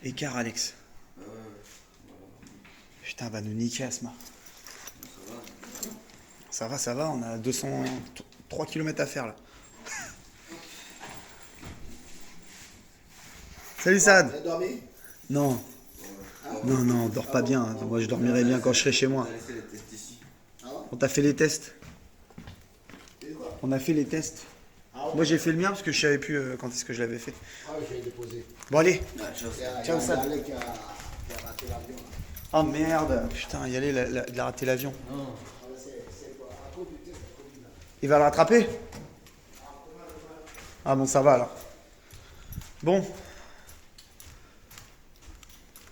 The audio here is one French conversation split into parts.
Écart, Alex. Putain, elle va nous niquer, Asma. Ça va, on a 203 km à faire là. Salut Sad. T'as dormi? Non. Non, on dort pas bien. Moi, je dormirai bien quand je serai chez moi. On t'a fait les tests? On a fait les tests. Moi, j'ai fait le mien parce que je savais plus quand est-ce que je l'avais fait. Ah, je vais déposer. Bon, allez. Ciao, Sad. Il y a raté l'avion. Oh merde. Putain, il a raté l'avion. Il va le rattraper? Ah bon, ça va alors. Bon.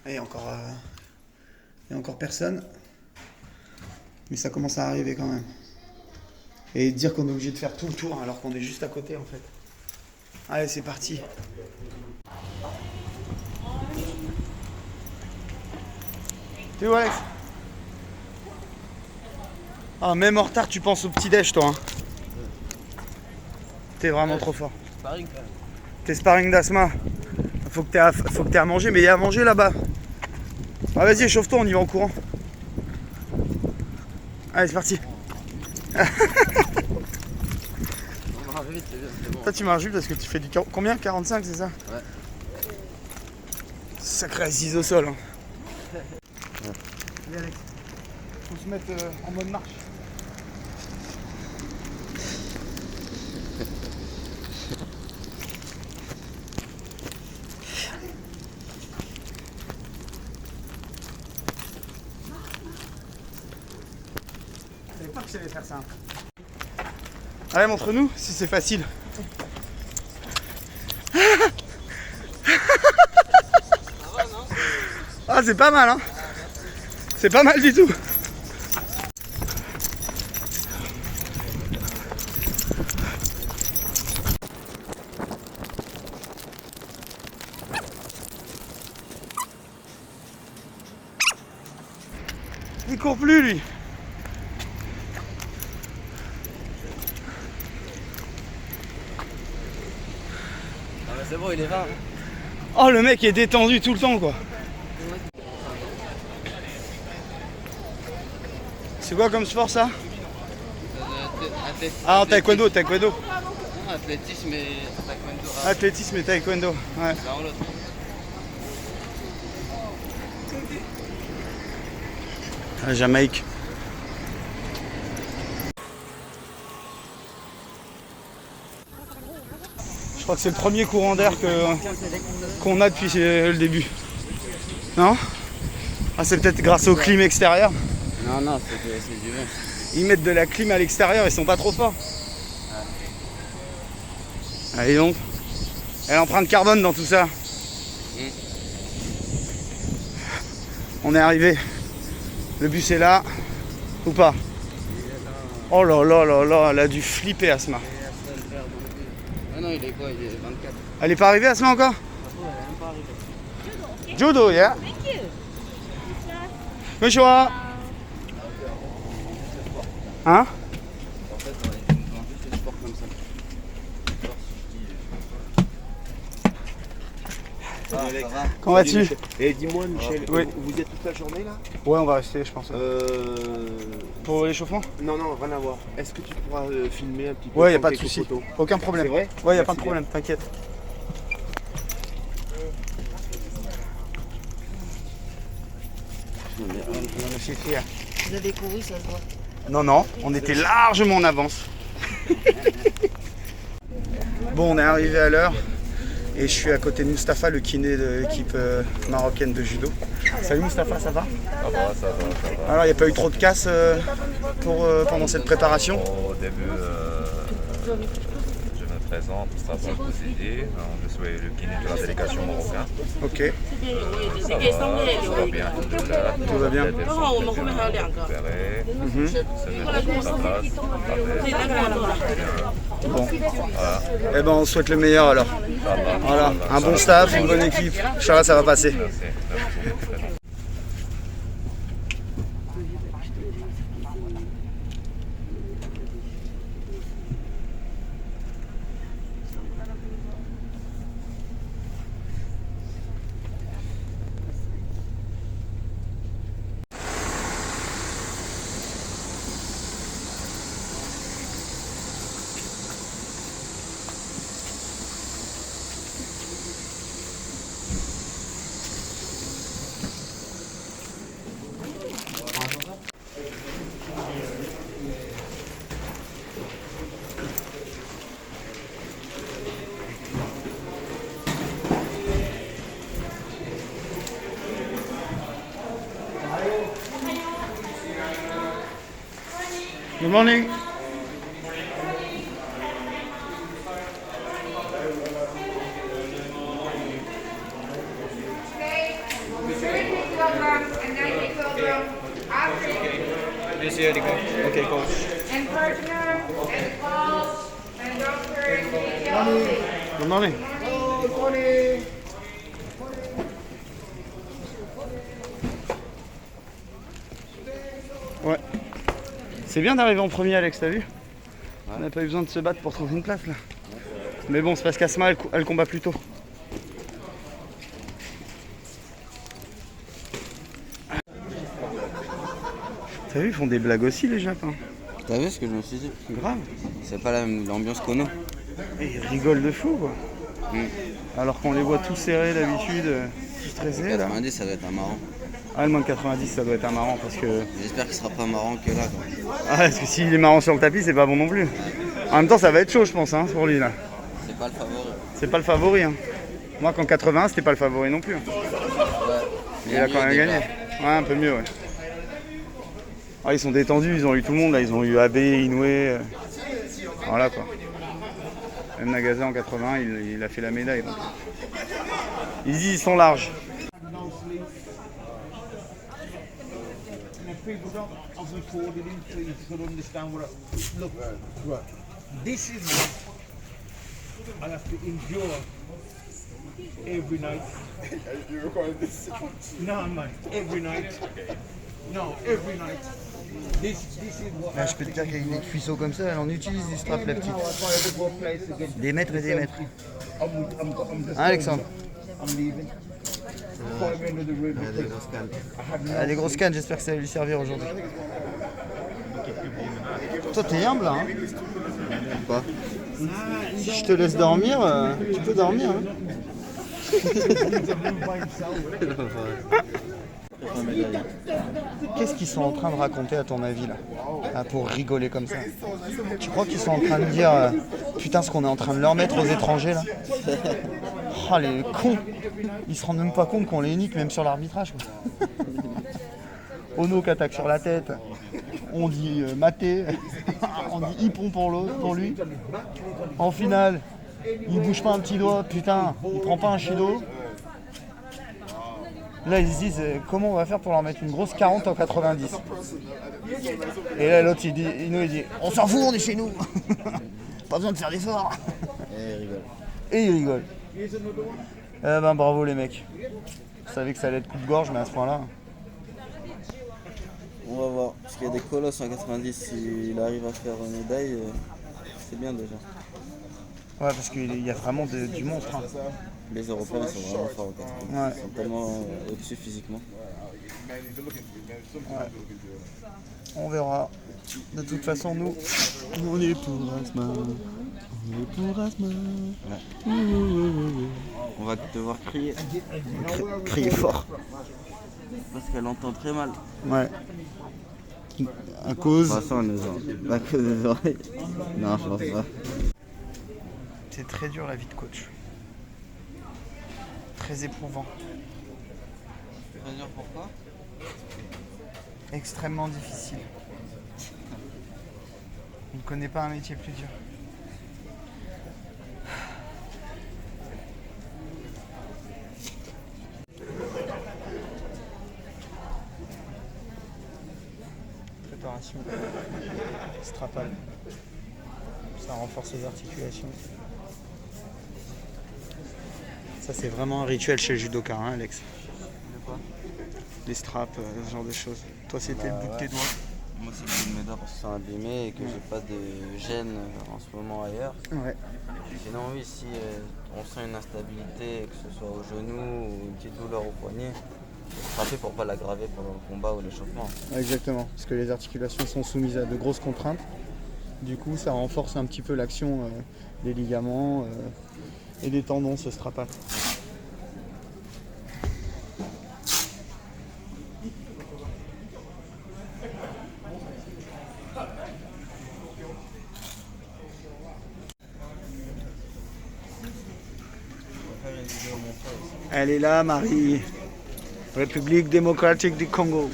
Il y a encore personne. Mais ça commence à arriver quand même. Et dire qu'on est obligé de faire tout le tour alors qu'on est juste à côté en fait. Allez, c'est parti. T'es où, Alex? Ah, même en retard, tu penses au petit-déj, toi. Hein. T'es vraiment trop fort. T'es sparring d'Asma. Faut que t'aies à manger, mais il y a à manger là-bas. Ah, vas-y, échauffe-toi, on y va en courant. Allez, c'est parti. Toi, tu marches vite parce que tu fais du combien? 45, c'est ça? Ouais. Sacré assise au sol. Hein. Allez, Alex. Faut se mettre en mode marche. Je savais pas que j'allais faire ça. Allez, montre-nous si c'est facile. Ah, c'est pas mal, hein. C'est pas mal du tout. Il court plus, lui. Ah bah c'est bon, il est 20. Oh, le mec est détendu tout le temps, quoi. C'est quoi comme sport, ça? Ah, en taekwondo. Non, athlétisme et taekwondo. Athlétisme et taekwondo, ouais. L'un ou l'autre. La Jamaïque. Je crois que c'est le premier courant d'air qu'on a depuis le début. Non? Ah, c'est peut-être grâce au clim extérieur. Non, c'est du vent. Ils mettent de la clim à l'extérieur, ils sont pas trop forts. Allez donc. Et l'empreinte carbone dans tout ça. On est arrivé. Le bus est là. Ou pas? Oh là là là là, elle a dû flipper, Asma. Ah non, il est quoi? Il est 24. Elle est pas arrivée, Asma, encore? Judo, yeah. Bonjour. Hein? En fait, on a juste des sports comme ça. Comment vas-tu? Et dis-moi, Michel, Oui. vous êtes toute la journée là? Ouais, on va rester, je pense. Pour l'échauffement? Non, rien à voir. Est-ce que tu pourras filmer un petit peu? Ouais, y a prendre pas de quelques souci. photos? Aucun problème. C'est vrai? Ouais, y a Merci pas de problème, t'inquiète. Vous avez couru, ça se voit. Non, on était largement en avance. Bon, on est arrivé à l'heure et je suis à côté de Mustapha, le kiné de l'équipe marocaine de judo. Salut Mustapha, ça va? Ça va. Alors, il n'y a pas eu trop de casse pendant cette préparation? Au début, je me présente, Mustafa Koussidi. Je suis le kiné de la délégation marocaine. Ok, Ça va bien, alhamdoulilah. tout va bien. Les élèves sont bien récupérés. Se mettent sur sa place. Bon. Eh ben, on souhaite le meilleur alors. Voilà, un bon staff, une bonne équipe. Inch'Allah, ça va passer. Merci. Good morning. Okay, 30 kilograms and 90 kilograms after Okay, coach. and partner and calls and doctor and details. Good morning. Ouais. C'est bien d'arriver en premier, Alex, t'as vu? On n'a pas eu besoin de se battre pour trouver une place là. Mais bon, c'est parce qu'Asma elle combat plus tôt. T'as vu, ils font des blagues aussi les Japs. Hein. T'as vu ce que je me suis dit? Grave. C'est pas l'ambiance qu'on a. Et ils rigolent de fou quoi. Alors qu'on les voit tous serrés d'habitude, tous stressés là. 90, ça doit être un marrant. Ah, le moins de 90, ça doit être un marrant parce que. J'espère qu'il sera pas marrant que là. Quoi. Ah, parce que s'il est marrant sur le tapis, c'est pas bon non plus. En même temps, ça va être chaud, je pense, hein, pour lui là. C'est pas le favori. C'est pas le favori. Hein. Moi, qu'en 80, c'était pas le favori non plus. Hein. Ouais. Il a quand même gagné. Ouais, un peu mieux, ouais. Ah, ils sont détendus, ils ont eu tout le monde là. Ils ont eu Abe, Inoue. Voilà quoi. Même Nagasa en 80, il a fait la médaille. Donc. Ils disent ils sont larges. People don't often forward it in, so you should understand what I look right. This is what I have to endure every night. You recording this? No, man, every night. No, every night. This is what Là, je peux te dire qu'avec des cuisseaux comme ça, elle en utilise des straps, la petite. Des mètres et des mètres. Hein, Alexandre? I'm leaving. Elle a des grosses cannes, j'espère que ça va lui servir aujourd'hui. Toi, t'es humble, hein? Quoi? Si je te laisse dormir, tu peux dormir. Hein? Qu'est-ce qu'ils sont en train de raconter à ton avis là, pour rigoler comme ça? Tu crois qu'ils sont en train de dire putain ce qu'on est en train de leur mettre aux étrangers là? Oh les cons! Ils se rendent même pas compte qu'on les nique même sur l'arbitrage. Ono qui attaque sur la tête, on dit maté, on dit hippon pour lui. En finale, il bouge pas un petit doigt, putain, il prend pas un chido. Là ils se disent comment on va faire pour leur mettre une grosse 40 en 90. Et là l'autre il dit on s'en fout, on est chez nous. Pas besoin de faire d'efforts. Et il rigole. Eh ben bravo les mecs. Je savais que ça allait être coup de gorge mais à ce point là. On va voir. Parce qu'il y a des colosses en 90, s'il arrive à faire une médaille, c'est bien déjà. Ouais parce qu'il y a vraiment du monstre. Hein. Les Européens sont vraiment forts au 90. Ouais. Ils sont tellement au-dessus physiquement. Ouais. On verra. De toute façon nous on est pour Asma. On est pour Asma. Ouais. On va devoir crier. Crier fort. Parce qu'elle entend très mal. Ouais. À cause. À cause des oreilles. Non, je pense pas. C'est très dur la vie de coach. Très éprouvant. Très dur pourquoi? Extrêmement difficile. On ne connaît pas un métier plus dur. Préparation strapale. Ça renforce les articulations. Ça c'est vraiment un rituel chez le judoka, hein, Alex. De quoi? Les straps, ce genre de choses. Toi c'était le bout de tes doigts. Moi c'est le bout de mes doigts parce qu'ils sont abîmés et que j'ai pas de gêne en ce moment ailleurs. Ouais. Sinon oui, si on sent une instabilité, que ce soit au genou ou une petite douleur au poignet, frapper pour pas l'aggraver pendant le combat ou l'échauffement. Exactement, parce que les articulations sont soumises à de grosses contraintes. Du coup, ça renforce un petit peu l'action des ligaments et des tendons, ce strapat. Elle est là, Marie. République démocratique du Congo.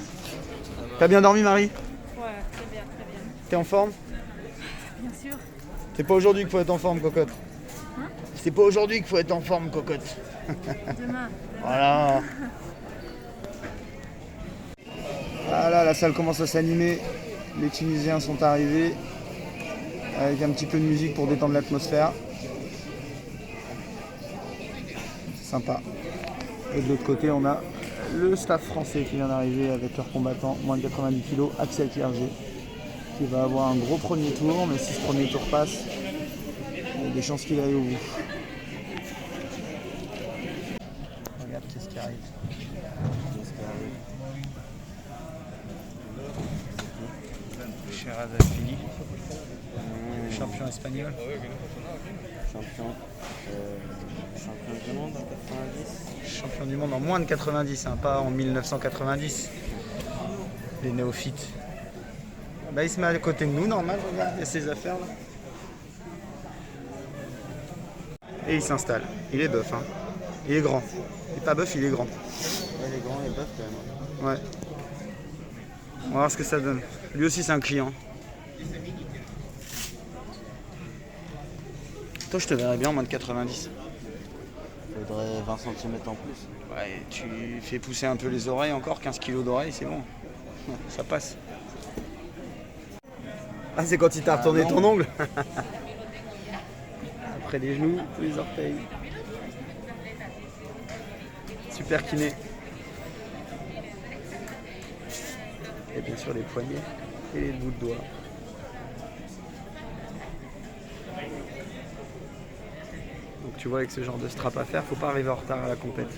T'as bien dormi, Marie? Ouais, très bien, très bien. T'es en forme? Bien sûr. C'est pas aujourd'hui qu'il faut être en forme, cocotte. C'est pas aujourd'hui qu'il faut être en forme, cocotte. Demain. Voilà. Voilà, la salle commence à s'animer. Les Tunisiens sont arrivés avec un petit peu de musique pour détendre l'atmosphère. C'est sympa. Et de l'autre côté, on a le staff français qui vient d'arriver avec leur combattant, moins de 90 kg, Axel Clerget, qui va avoir un gros premier tour, mais si ce premier tour passe, il y a des chances qu'il aille au bout. Regarde qu'est-ce qui arrive. Sherazadfili, champion espagnol. Champion du monde en 90. Champion du monde en moins de 90, hein, pas en 1990. Les néophytes. Bah, il se met à côté de nous, normal, regarde, il y a ses affaires là. Et il s'installe. Il est bœuf, hein. Il est grand. Il est pas bœuf, il est grand. Ouais, il est grand et bœuf quand même. Ouais. On va voir ce que ça donne. Lui aussi, c'est un client. Toi, je te verrais bien en moins de 90. Faudrait 20 cm en plus. Ouais, tu fais pousser un peu les oreilles encore, 15 kilos d'oreilles, c'est bon. Ça passe. Ah, c'est quand il t'a retourné ton ongle. Après les genoux, les orteils. Super kiné. Et bien sûr les poignets et les bouts de doigts. Donc tu vois, avec ce genre de strap à faire, faut pas arriver en retard à la compète.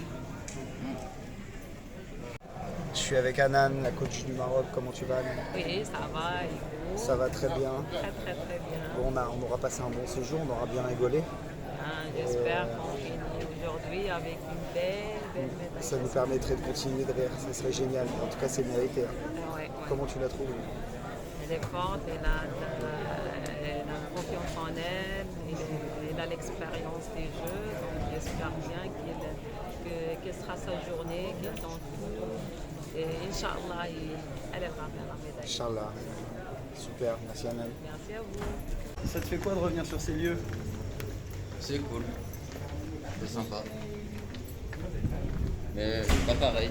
Je suis avec Anan, la coach du Maroc. Comment tu vas, Anan? Oui, ça va. Et vous? Ça va très bien. Très bien. Bon, on aura passé un bon séjour, on aura bien rigolé. J'espère qu'on finit aujourd'hui avec une belle médaille. Ça nous permettrait de continuer de rire, ça serait génial. En tout cas, c'est mérité. Ouais. Comment tu la trouves? Elle est forte, elle a confiance en elle, elle a l'expérience des jeux, donc j'espère bien qu'elle sera sa journée, qu'elle tente tout. Et Inch'Allah, elle va faire la médaille. Inch'Allah. Super, merci Anan. Merci à vous. Ça te fait quoi de revenir sur ces lieux? C'est cool. C'est sympa. Mais pas pareil.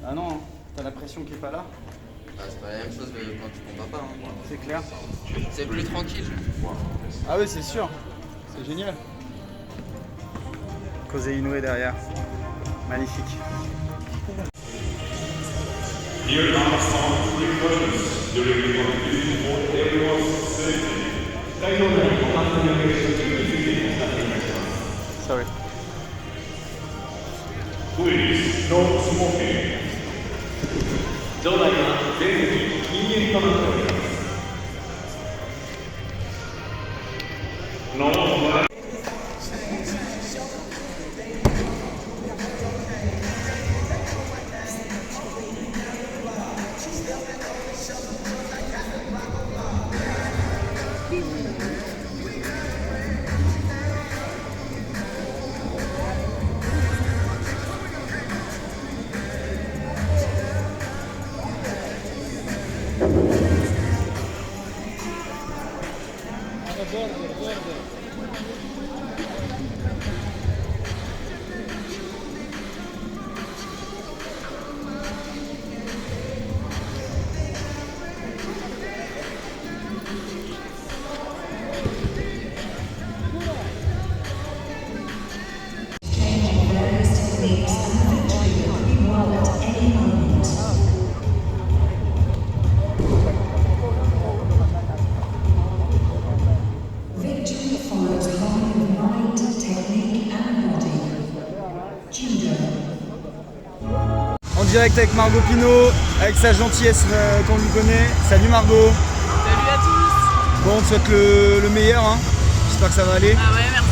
Ah non, t'as la pression qui est pas là? Ah, c'est pas la même chose que quand tu combats pas. Hein. C'est clair. C'est plus tranquille. Ah oui, c'est sûr. C'est génial. Kosei Inoue derrière. Magnifique. Sorry. Please, no smoking. 場内は全席禁煙となっております。En direct avec Margot Pinot, avec sa gentillesse qu'on lui connaît. Salut Margot. Salut à tous. Bon, on te souhaite le meilleur, hein. J'espère que ça va aller. Ah ouais, merci.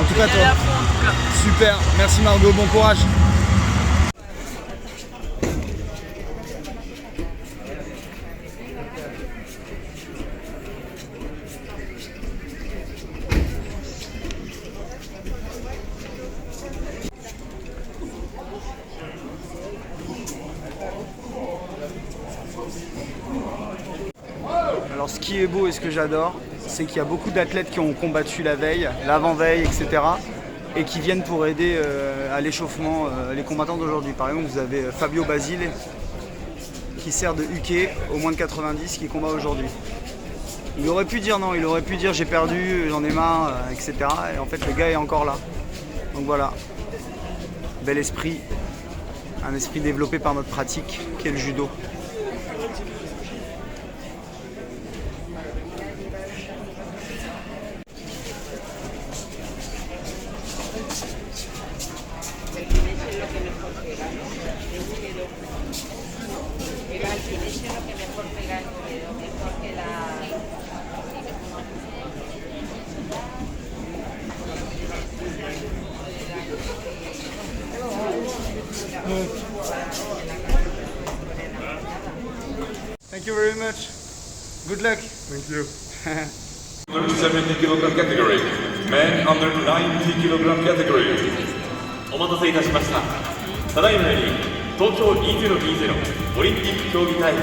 En tout cas, Je vais y aller à fond, en tout cas. Super, merci Margot, bon courage. Alors Alors ce qui est beau et ce que j'adore, c'est qu'il y a beaucoup d'athlètes qui ont combattu la veille, l'avant-veille, etc. et qui viennent pour aider à l'échauffement les combattants d'aujourd'hui. Par exemple, vous avez Fabio Basile qui sert de huquet au moins de 90 qui combat aujourd'hui. Il aurait pu dire non, il aurait pu dire j'ai perdu, j'en ai marre, etc. Et en fait le gars est encore là. Donc voilà, bel esprit, un esprit développé par notre pratique qui est le judo. Thank you very much. Good luck. Thank you. Under 70 kilogram category, men under 90 kilogram category. お待たせいたしました。ただいまより東京2020オリンピック競技大会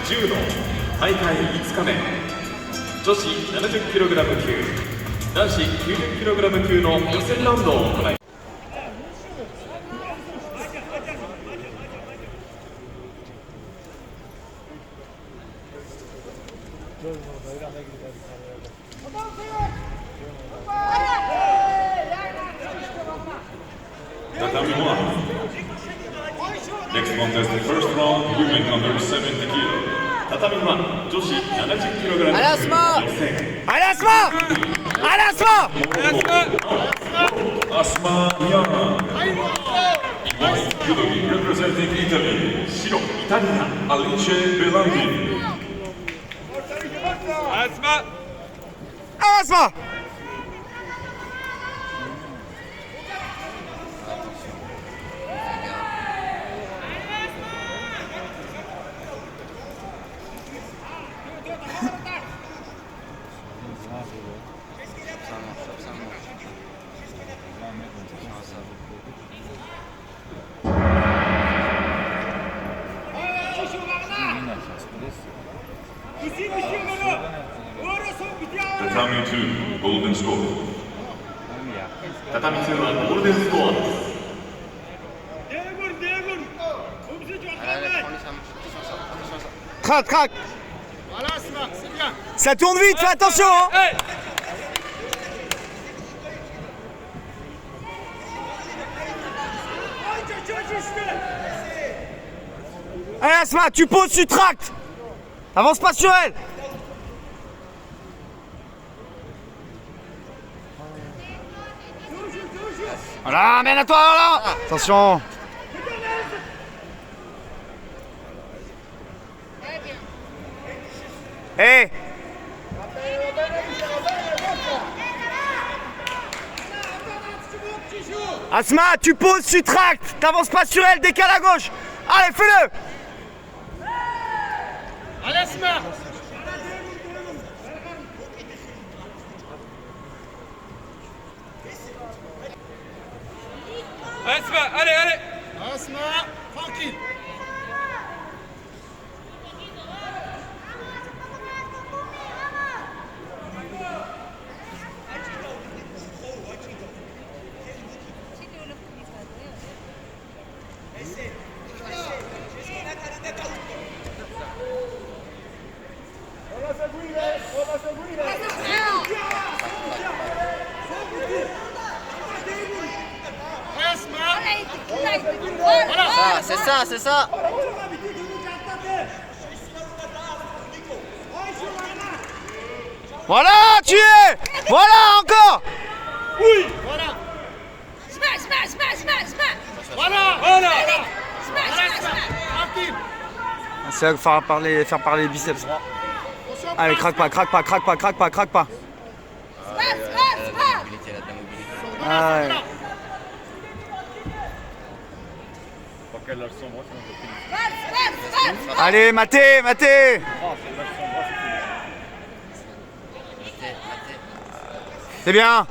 柔道大会5日目、女子70キログラム級、男子90キログラム級の予選ラウンドを行います。Tatami 1. Next contest, the first round, women under 70 kilo. Tatami 1女子70キログラム級予選。Asma Yana. White judogi representing Italy. 白イタリア Alice Belandi. Asma! Tatami 2, golden score. 畳2はゴールデンスコアです。Crac, crac! Ça tourne vite, fais attention! Hein. Allez Asma, tu poses, tu tractes! Avance pas sur elle! Voilà, mène à toi là! Attention! Hé! Asma, tu poses, tu tractes! T'avances pas sur elle, décale à gauche! Allez, fais-le! Allez, Asma! Asma, allez, allez! Asma, tranquille! Ah, c'est ça, c'est ça. Voilà, tu es! Voilà, encore! Oui! Voilà! Voilà! Voilà! Tranquille! C'est là qu'il faut faire parler les biceps. Allez, craque pas, craque pas, craque pas, craque pas, craque pas. Ah ouais. Allez, Maté, Maté! C'est bien,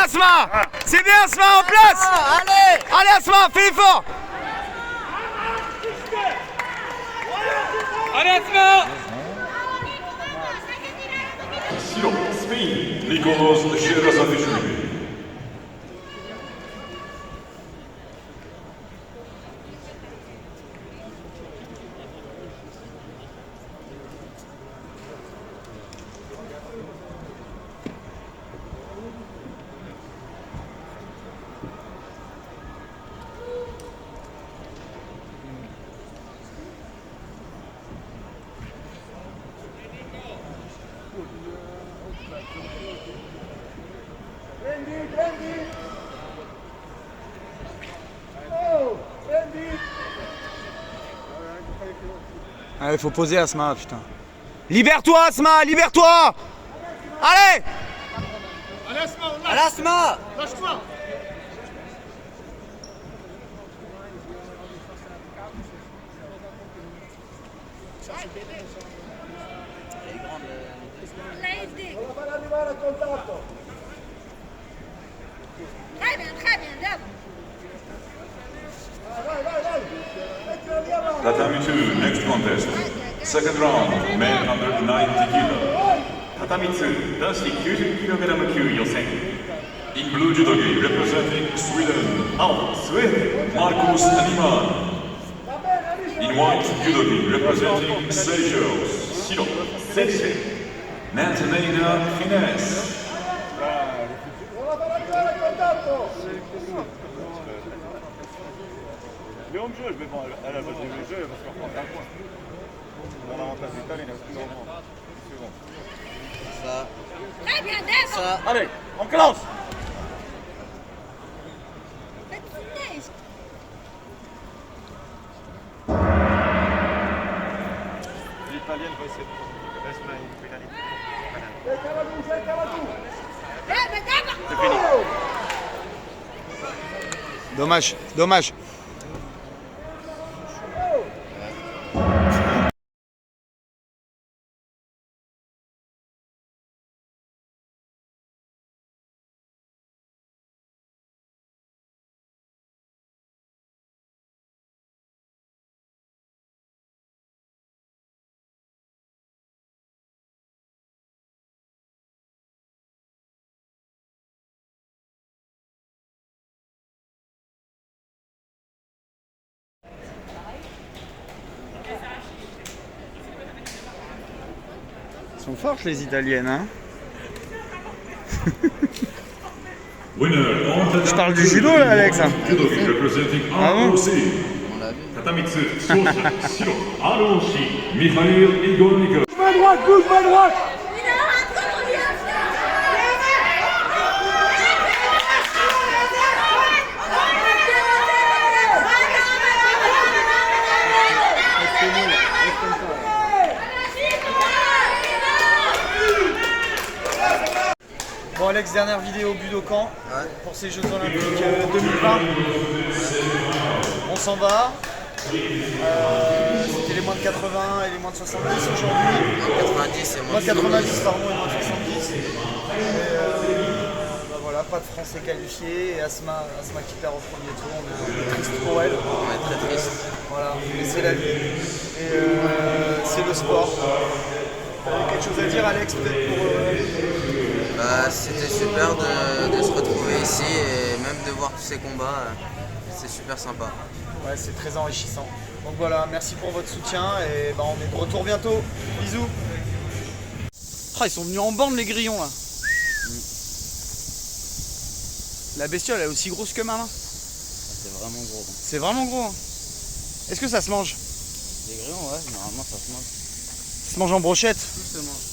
Asma! C'est bien, Asma, en place! Allez, Asma, fais l'effort! Allez, Asma! Nikolos Sherazadishvili. Allez, faut poser Asma, putain. Libère-toi, Asma, libère-toi. Allez. Allez, Asma! Lâche-toi. Très bien, d'abord. Tatami 2, next contest. Second round, men under 90 kilo. 畳2男子 90kg 級予選 In blue judogi, representing Sweden, 青スウェーデン Markus Animan. In white judogi, representing Seychelles, 白セーシェル Nathanaela Finesse. Le home jeu, mais bon, elle a pas joué le jeu parce qu'on prend un point. On a l'avantage du temps, il reste plus longtemps. Ça, Très bien, d'abord. ça. Allez, on commence. L'italienne va essayer de rester une pénalité. C'est fini. Dommage, dommage. Elles sont fortes les Italiennes, hein. Je parle du judo là, Alex. Judogi, representing Ah bon? ROC. 畳2勝者白 ROC ミハイル・イゴニコ Main droite, gauche, main droite. Bon Alex, dernière vidéo Budokan pour ces Jeux Olympiques 2020. On s'en va. C'était les moins de 80 et les moins de 70 aujourd'hui. 90 et Moins de 90 pardon et moins de 70. Et bah voilà, pas de Français qualifiés et Asma qui perd au premier tour. On est triste pour elle. On est très triste. Voilà, mais c'est la vie. Et c'est le sport. T'avais quelque chose à dire Alex peut-être pour... Bah, c'était super de se retrouver ici et même de voir tous ces combats. C'est super sympa. Ouais, c'est très enrichissant. Donc voilà, merci pour votre soutien et bah, on est de retour bientôt. Bisous. Ah, ils sont venus en bande les grillons là. La bestiole elle est aussi grosse que ma main. C'est vraiment gros. C'est vraiment gros. Hein. Est-ce que ça se mange? Les grillons, ouais, normalement ça se mange. Ça se mange en brochette? Tout se mange.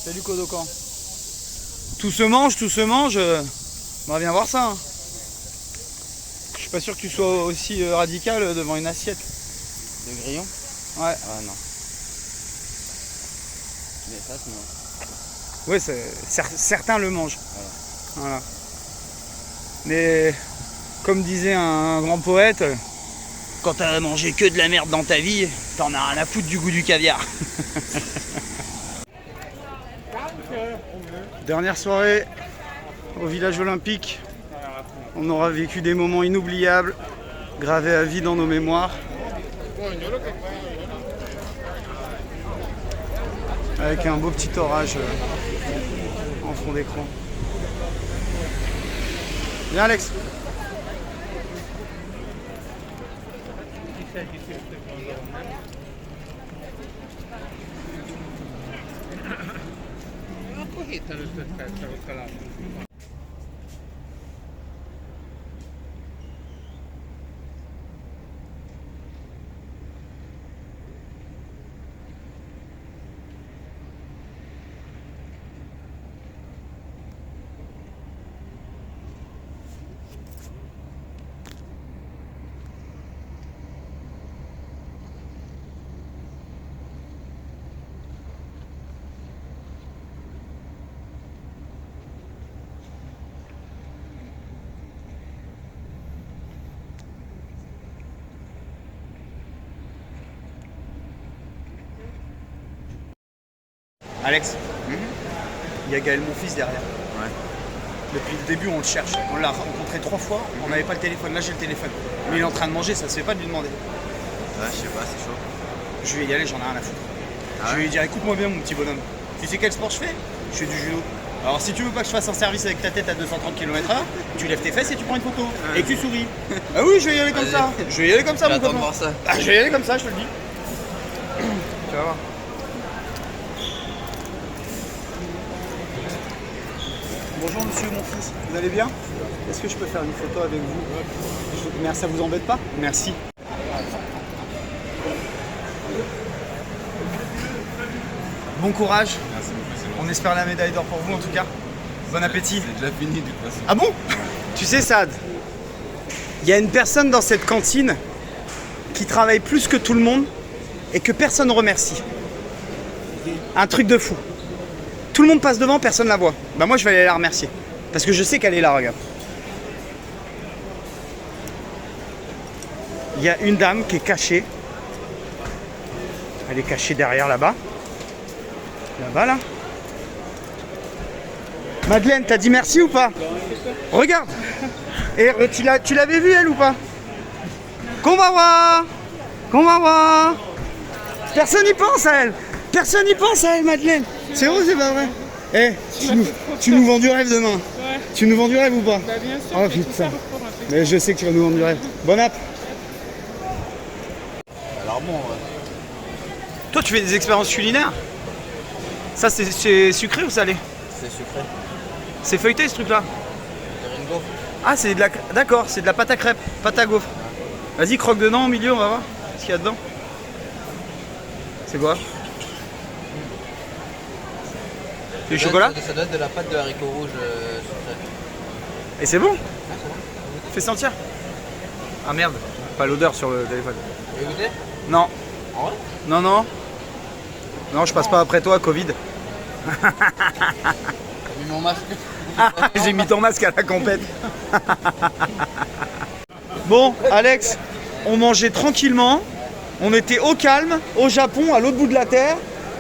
Salut Kodokan. Tout se mange. On va bien voir ça. Hein. Je suis pas sûr que tu sois aussi radical devant une assiette. De grillons? Ouais. Ah non. Mais ça se mange. Ouais, certains le mangent. Voilà. Mais comme disait un grand poète, quand t'as mangé que de la merde dans ta vie, t'en as rien à foutre du goût du caviar. Dernière soirée au village olympique. On aura vécu des moments inoubliables, gravés à vie dans nos mémoires. Avec un beau petit orage en fond d'écran. Viens Alex. Alex, il y a Gaël, mon fils, derrière. Ouais. Depuis le début, on le cherche. On l'a rencontré 3 fois, on n'avait pas le téléphone. Là, j'ai le téléphone. Mais il est en train de manger, ça se fait pas de lui demander. Ouais, je sais pas, c'est chaud. Je vais y aller, j'en ai rien à foutre. Ah Je vais ouais lui dire, écoute-moi bien, mon petit bonhomme. Tu sais quel sport je fais? Je fais du judo. Alors, si tu veux pas que je fasse un service avec ta tête à 230 km/h, tu lèves tes fesses et tu prends une photo. Et que tu souris. Ah oui, je vais y aller comme Vas-y. ça. Je vais y aller comme ça, mon J'attends de copain. voir ça. Ah, je vais y aller comme ça, je te le dis. Tu vas voir. Bonjour monsieur mon fils, vous allez bien? Est-ce que je peux faire une photo avec vous? Merci, ça vous embête pas? Merci. Bon courage. Merci beaucoup. On espère la médaille d'or pour vous en tout cas. Bon appétit. C'est déjà fini de toute façon. Ah bon? Tu sais Saad, il y a une personne dans cette cantine qui travaille plus que tout le monde et que personne ne remercie. Un truc de fou. Tout le monde passe devant, personne ne la voit. Bah moi je vais aller la remercier. Parce que je sais qu'elle est là, regarde. Il y a une dame qui est cachée. Elle est cachée derrière là-bas. Là-bas là. Madeleine, t'as dit merci ou pas? Regarde. Et tu l'avais vue elle ou pas? Konbawa. Konbawa. Personne n'y pense à elle. Personne n'y pense à elle, Madeleine. C'est vrai ou c'est pas vrai? Eh, tu nous vends du rêve demain. Ouais. Tu nous vends du rêve ou pas? Bah bien sûr. Oh putain. Mais je sais que tu vas nous vendre du rêve. Bon app. Alors bon, Toi, tu fais des expériences culinaires? Ça, c'est sucré ou salé? c'est sucré. C'est feuilleté ce truc-là? C'est une gaufre. Ah, c'est de la... D'accord, c'est de la pâte à crêpes, pâte à gaufre. Vas-y, croque dedans au milieu, on va voir ce qu'il y a dedans. C'est quoi? C'est du chocolat? Ça doit être de la pâte de haricots rouges sucrée. Et c'est bon? Fais sentir. Ah merde, pas l'odeur sur le téléphone. Tu veux goûter? Non. En vrai? Non, non. Non, je passe pas après toi, Covid. T'as mis mon masque. Ah, j'ai mis ton masque à la compète. Bon, Alex, on mangeait tranquillement. On était au calme, au Japon, à l'autre bout de la terre.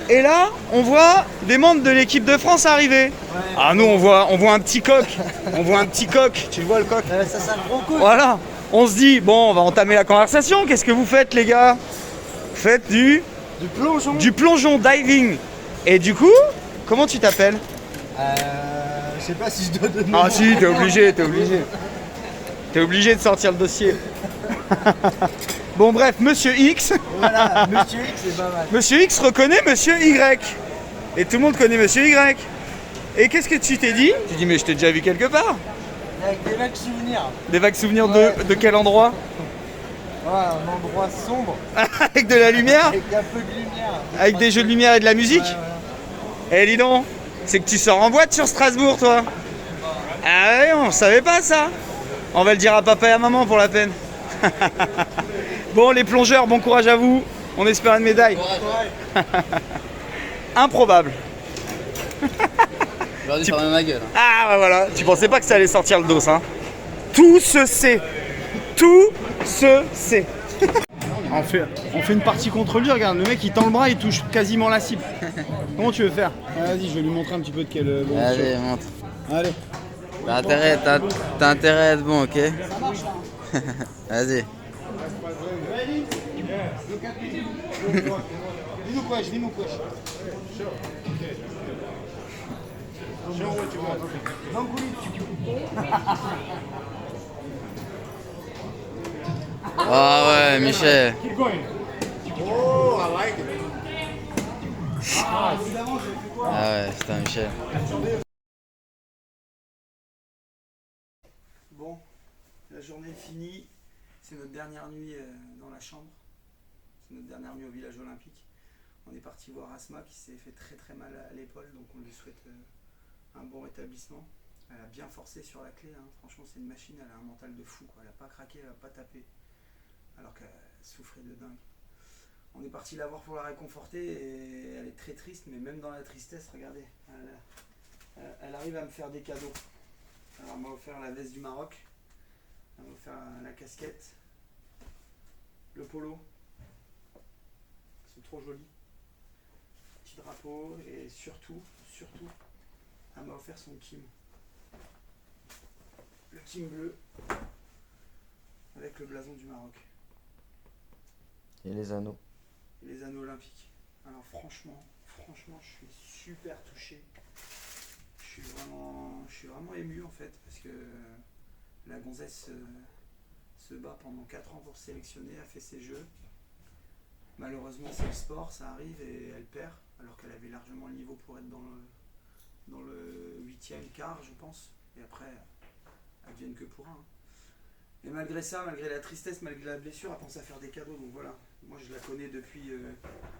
Et là, on voit des membres de l'équipe de France arriver. Ouais. Ah, nous, on voit un petit coq. On voit un petit coq. Tu le vois, le coq? Ça, c'est un gros coq. Voilà. On se dit, bon, on va entamer la conversation. Qu'est-ce que vous faites, les gars? Vous faites du plongeon. Du plongeon, diving. Et du coup, comment tu t'appelles? Je sais pas si je dois donner. Ah si, t'es obligé, t'es obligé. T'es obligé de sortir le dossier. Bon bref, Monsieur X. Voilà, Monsieur X, c'est pas mal. Monsieur X reconnaît Monsieur Y. Et tout le monde connaît Monsieur Y. Et qu'est-ce que tu t'es dit? Tu dis mais je t'ai déjà vu quelque part. Avec des vagues souvenirs. Des vagues souvenirs Ouais. de quel endroit? Ouais, un endroit sombre. Avec de la lumière? Avec un peu de lumière. Avec des jeux de lumière et de la musique? Eh dis donc, c'est que tu sors en boîte sur Strasbourg toi. Ah ouais, on savait pas ça. On va le dire à papa et à maman pour la peine. Bon les plongeurs, bon courage à vous. On espère une médaille. Improbable. J'aurais dû fermer ma gueule. Ah bah voilà, tu pensais pas que ça allait sortir le dos hein. Tout se sait. Tout se sait. On fait une partie contre lui, regarde, le mec il tend le bras, il touche quasiment la cible. Comment tu veux faire? Vas-y, je vais lui montrer un petit peu de quel... bon, Allez, montre. Allez. T'as intérêt à être bon, ok? Vas-y. Dis-nous quoi, Ah ouais, Michel. Keep going. Oh, I like it. Ah ouais, putain, Michel. Bon, la journée est finie. C'est notre dernière nuit dans la chambre. C'est notre dernière nuit au village olympique. On est parti voir Asma qui s'est fait très très mal à l'épaule, donc on lui souhaite un bon rétablissement. Elle a bien forcé sur la clé, hein. Franchement c'est une machine, elle a un mental de fou, quoi. Elle n'a pas craqué, elle n'a pas tapé, alors qu'elle souffrait de dingue. On est parti la voir pour la réconforter et elle est très triste, mais même dans la tristesse, regardez, elle arrive à me faire des cadeaux. Alors elle m'a offert la veste du Maroc, elle m'a offert la casquette, le polo, ils sont trop jolis, petit drapeau et surtout, elle m'a offert son kim. Le kim bleu avec le blason du Maroc. Et les anneaux. Et les anneaux olympiques. Alors franchement, je suis super touché. Je suis vraiment ému en fait, parce que la gonzesse se bat pendant 4 ans pour se sélectionner, a fait ses jeux. Malheureusement c'est le sport, ça arrive et elle perd, alors qu'elle avait largement le niveau pour être dans le 8e quart je pense. Et après, elles viennent que pour un. Et malgré ça, malgré la tristesse, malgré la blessure, elle pense à faire des cadeaux. Donc voilà, moi je la connais depuis,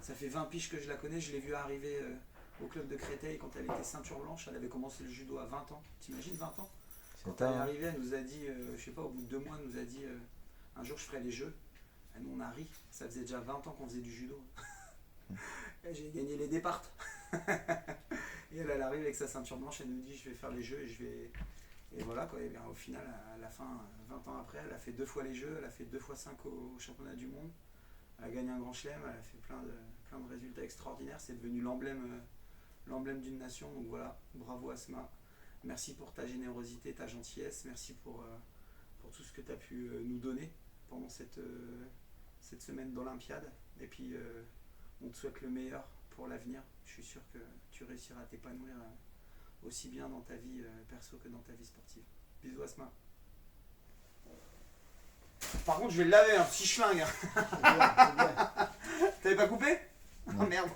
ça fait 20 piges que je la connais, je l'ai vue arriver au club de Créteil quand elle était ceinture blanche, elle avait commencé le judo à 20 ans. T'imagines 20 ans? Quand elle est arrivée, elle nous a dit, je sais pas, au bout de 2 mois, elle nous a dit un jour je ferai les jeux. Et nous on a ri, ça faisait déjà 20 ans qu'on faisait du judo. Et j'ai gagné les départs. Et elle arrive avec sa ceinture blanche, elle nous dit je vais faire les jeux et je vais... Et voilà quoi, et bien, au final, à la fin, 20 ans après, elle a fait 2 fois les jeux, elle a fait 2 fois 5 au championnat du monde, elle a gagné un grand chelem, elle a fait plein de résultats extraordinaires, c'est devenu l'emblème d'une nation, donc voilà, bravo Asma, merci pour ta générosité, ta gentillesse, merci pour tout ce que tu as pu nous donner pendant cette semaine d'Olympiade, et puis on te souhaite le meilleur pour l'avenir, je suis sûr que tu réussiras à t'épanouir aussi bien dans ta vie perso que dans ta vie sportive. Bisous Asma. Par contre je vais le laver, un petit schlingue. T'avais pas coupé? Oh merde.